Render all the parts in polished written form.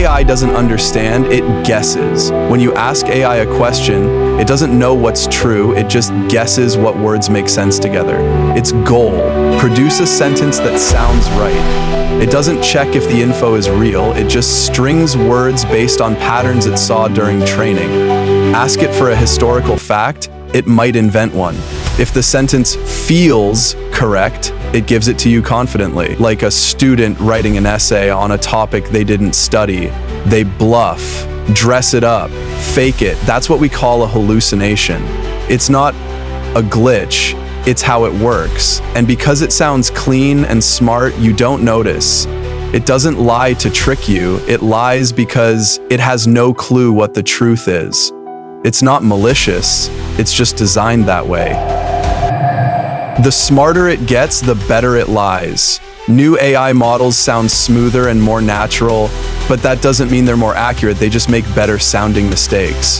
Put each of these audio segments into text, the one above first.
AI doesn't understand, it guesses. When you ask AI a question, it doesn't know what's true, it just guesses what words make sense together. Its goal: produce a sentence that sounds right. It doesn't check if the info is real, it just strings words based on patterns it saw during training. Ask it for a historical fact, it might invent one. If the sentence feels correct, it gives it to you confidently, like a student writing an essay on a topic they didn't study. They bluff, dress it up, fake it. That's what we call a hallucination. It's not a glitch, it's how it works. And because it sounds clean and smart, you don't notice. It doesn't lie to trick you, it lies because it has no clue what the truth is. It's not malicious, it's just designed that way. The smarter it gets, the better it lies. New AI models sound smoother and more natural, but that doesn't mean they're more accurate, they just make better sounding mistakes.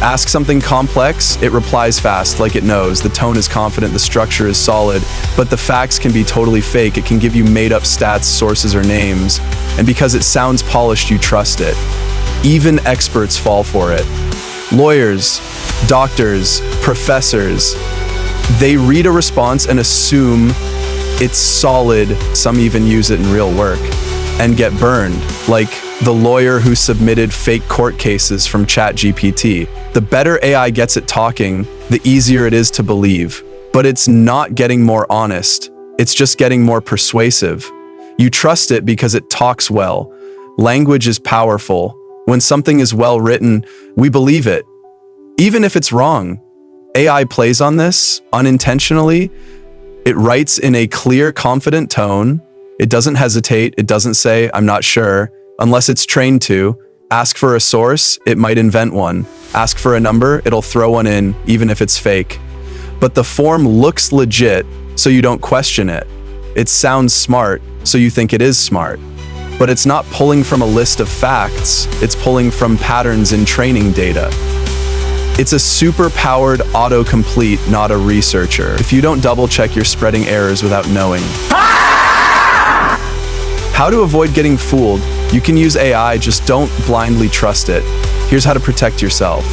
Ask something complex, it replies fast, like it knows. The tone is confident, the structure is solid, but the facts can be totally fake. It can give you made-up stats, sources, or names, and because it sounds polished, you trust it. Even experts fall for it. Lawyers, doctors, professors, they read a response and assume it's solid. Some even use it in real work and get burned, like the lawyer who submitted fake court cases from ChatGPT. The better AI gets at talking, the easier it is to believe. But it's not getting more honest, it's just getting more persuasive. You trust it because it talks well. Language is powerful. When something is well written, we believe it, even if it's wrong. AI plays on this unintentionally. It writes in a clear, confident tone. It doesn't hesitate. It doesn't say, "I'm not sure," unless it's trained to. Ask for a source, it might invent one. Ask for a number, it'll throw one in, even if it's fake. But the form looks legit, so you don't question it. It sounds smart, so you think it is smart. But it's not pulling from a list of facts, it's pulling from patterns in training data. It's a super-powered autocomplete, not a researcher. If you don't double-check, you're spreading errors without knowing. How to avoid getting fooled? You can use AI, just don't blindly trust it. Here's how to protect yourself.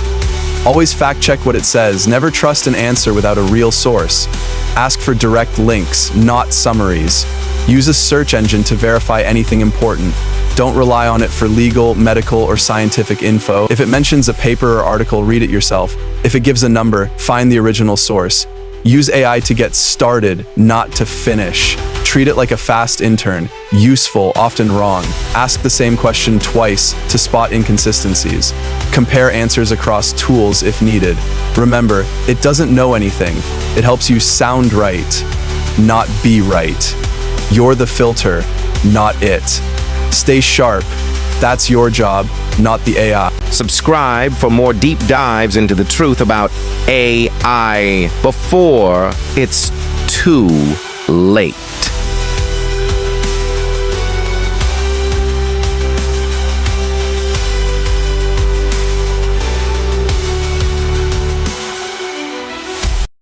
Always fact-check what it says. Never trust an answer without a real source. Ask for direct links, not summaries. Use a search engine to verify anything important. Don't rely on it for legal, medical, or scientific info. If it mentions a paper or article, read it yourself. If it gives a number, find the original source. Use AI to get started, not to finish. Treat it like a fast intern. Useful, often wrong. Ask the same question twice to spot inconsistencies. Compare answers across tools if needed. Remember, it doesn't know anything. It helps you sound right, not be right. You're the filter, not it. Stay sharp. That's your job, not the AI. Subscribe for more deep dives into the truth about AI before it's too late.